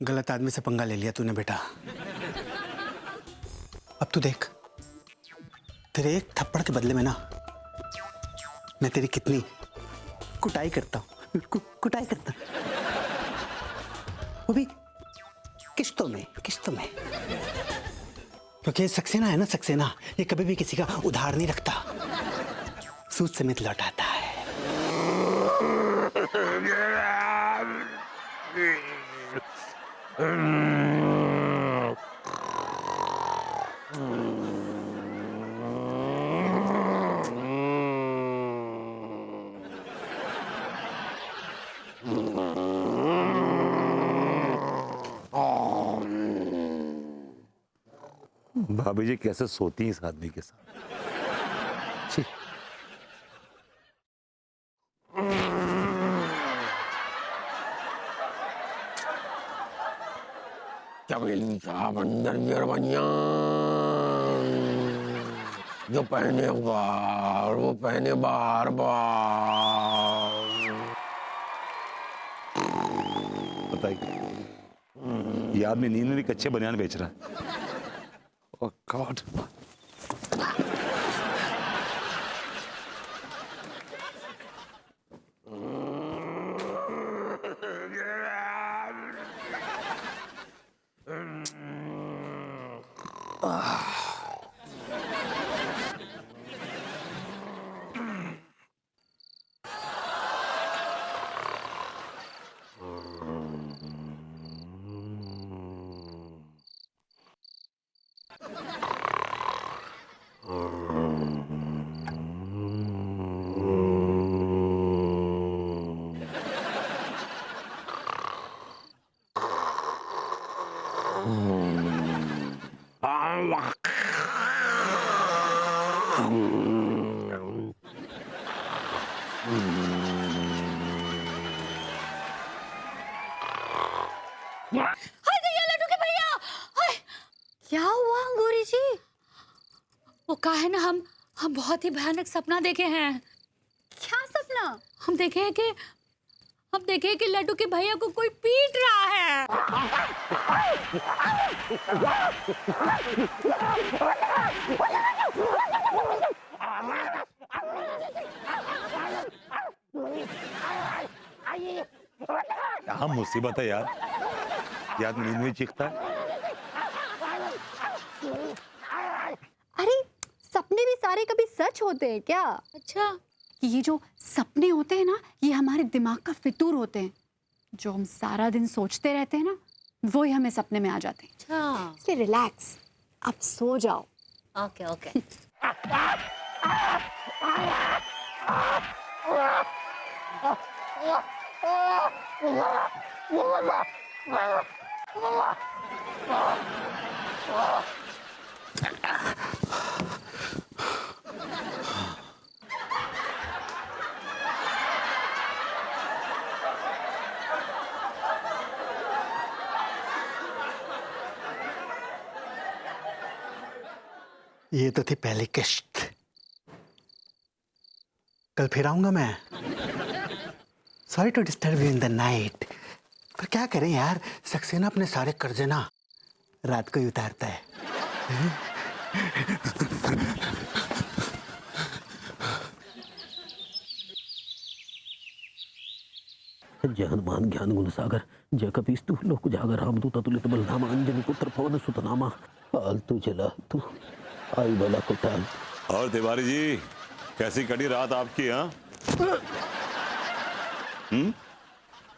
गलत आदमी से पंगा ले लिया तूने बेटा। अब तू देख, तेरे एक थप्पड़ के बदले में ना मैं तेरी कितनी कुटाई करता हूँ, कुटाई करता हूँ। वो भी किश्तों में, किश्तों में। क्योंकि सक्सेना है ना, सक्सेना, ये कभी भी किसी का उधार नहीं रखता, सूद समेत लौटाता है। भाभी जी कैसे सोती हैं इस आदमी के साथ। छी। बंदर मेहरबानियां जो पहने एक बार वो पहने बार बार। बताइए, ये आदमी नींद में भी कच्चे बनियान बेच रहा है। ओह गॉड। क्या हुआ अंगूरी जी? वो कहा है ना, हम बहुत ही भयानक सपना देखे हैं। क्या सपना? हम देखे हैं कि लड्डू के भैया को कोई पीट रहा है। क्या मुसीबत है यार, ये आदमी नींद में चीखता है। अरे सपने भी सारे कभी सच होते हैं क्या? अच्छा, कि ये जो सपने होते हैं ना, ये हमारे दिमाग का फितूर होते हैं। जो हम सारा दिन सोचते रहते हैं ना, वो ही हमें सपने में आ जाते हैं। अच्छा, इसलिए रिलैक्स, अब सो जाओ। Okay okay. ये तो थी पहली किश्त, कल फिर आऊंगा मैं। Sorry to disturb you in the night, पर क्या करें यार, सक्सेना अपने सारे कर्जे ना रात को ही उतारता है। जय हनुमान ज्ञान गुण सागर जय कपीस्तु लोक जागर रामदूत अतुलित बलधामा अंजनी पुत्र पवन सुत नामा पालतू चला तू आई बला कुटाल। और तिवारी जी, कैसी कटी रात आपकी? हाँ,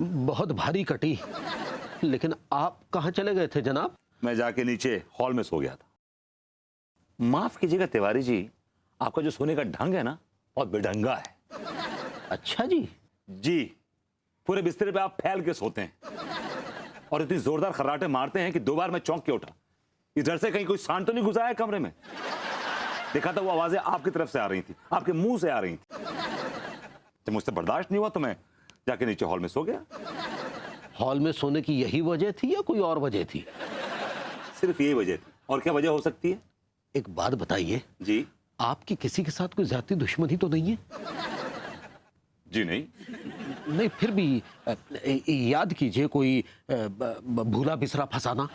बहुत भारी कटी। लेकिन आप कहाँ चले गए थे जनाब? मैं जाके नीचे हॉल में सो गया था। माफ कीजिएगा तिवारी जी, आपका जो सोने का ढंग है ना, बहुत बेढंगा है। अच्छा जी। जी, पूरे बिस्तर पे आप फैल के सोते हैं और इतनी जोरदार खर्राटे मारते हैं कि 2 बार मैं चौंक के उठा। इधर से कहीं कोई सांड तो नहीं घुसा है कमरे में? देखा था वो आवाजें आपकी तरफ से आ रही थी, आपके मुंह से आ रही थी। जब मुझसे बर्दाश्त नहीं हुआ तो मैं जाके नीचे हॉल में सो गया। हॉल में सोने की यही वजह थी या कोई और वजह थी? सिर्फ यही वजह थी, और क्या वजह हो सकती है? एक बात बताइए जी। आपकी किसी के साथ कोई ज्यादा दुश्मनी तो नहीं है? जी नहीं। नहीं फिर भी याद कीजिए कोई भूला बिसरा फसाना।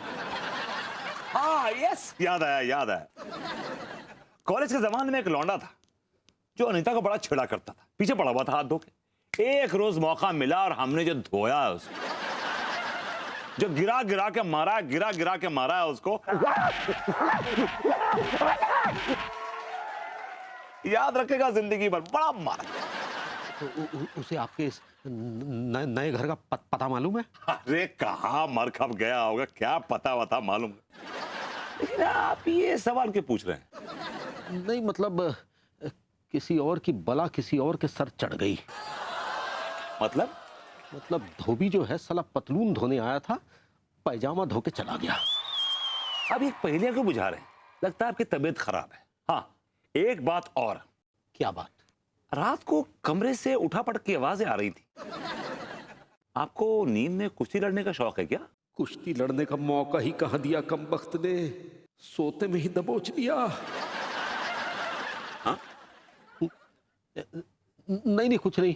हाँ यस, याद आया। कॉलेज के जमाने में एक लौंडा था जो अनीता को बड़ा छेड़ा करता था, पीछे पड़ा हुआ था हाथ धो के। एक रोज मौका मिला और हमने जो धोया है उसको, जो गिरा गिरा के मारा है उसको। याद रखेगा जिंदगी भर, बड़ा मारा। तो उसे आपके इस नए घर का पता मालूम है? अरे कहाँ मर खप गया होगा, क्या पता वता मालूम। लेकिन आप ये सवाल क्यों पूछ रहे हैं? नहीं मतलब किसी और की बला किसी और के सर चढ़ गई। मतलब धोबी जो है साला पतलून धोने आया था, पैजामा धो के चला गया। अब एक पहेलियां क्यों बुझा रहे हैं? लगता है आपकी तबीयत खराब है। हाँ एक बात और। क्या बात? रात को कमरे से उठा पटक की आवाजें आ रही थी। आपको नींद में कुश्ती लड़ने का शौक है क्या? कुश्ती लड़ने का मौका ही कहाँ दिया कमबख्त ने, सोते में ही दबोच लिया। हाँ? नहीं कुछ नहीं।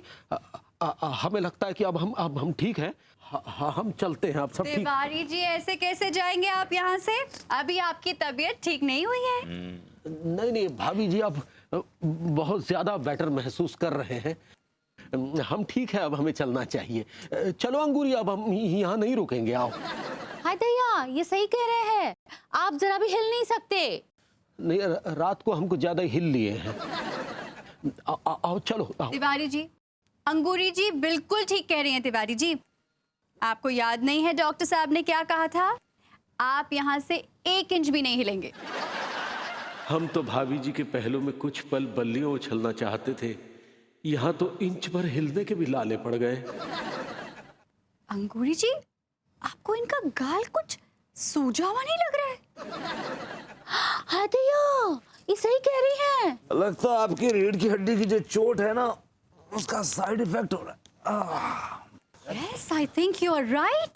हमें लगता है कि अब हम ठीक हैं। हम चलते हैं, अब सब ठीक। तिवारी जी ऐसे कैसे जाएंगे आप यहाँ से? अभी आपकी तबीयत ठीक नहीं हुई है। नहीं भाभी जी अब बहुत ज्यादा बेटर महसूस कर रहे हैं। हम ठीक है, अब हमें चलना चाहिए। चलो अंगूरी, अब हम यहाँ नहीं रुकेंगे। आओ। हाय दैया, ये सही कह रहे हैं, आप जरा भी हिल नहीं सकते। नहीं रात को हमको ज्यादा हिल लिए हैं। आओ चलो आओ। तिवारी जी, अंगूरी जी बिल्कुल ठीक कह रही हैं। तिवारी जी, आपको याद नहीं है डॉक्टर साहब ने क्या कहा था? आप यहाँ से 1 इंच भी नहीं हिलेंगे। हम तो भाभी जी के पहलू में कुछ पल बल्लियां उछलना चाहते थे, यहाँ तो इंच भर हिलने के भी लाले पड़ गए। अंगूरी जी, आपको इनका गाल कुछ सूजा हुआ नहीं लग रहा है? हाय दैया, ये सही कह रही हैं। लगता है आपकी रीढ़ की हड्डी की जो चोट है ना, उसका साइड इफेक्ट हो रहा है। Yes, I think you are right.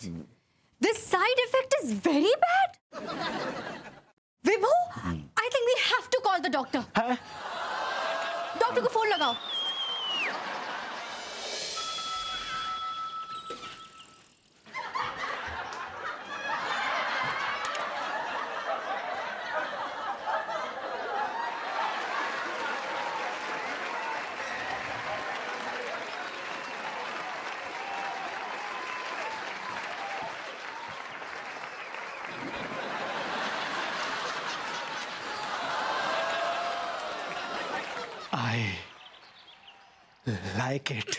This side effect is very bad. Vibhu, I think we have to call the doctor. है? डॉक्टर को फोन लगाओ। I like it.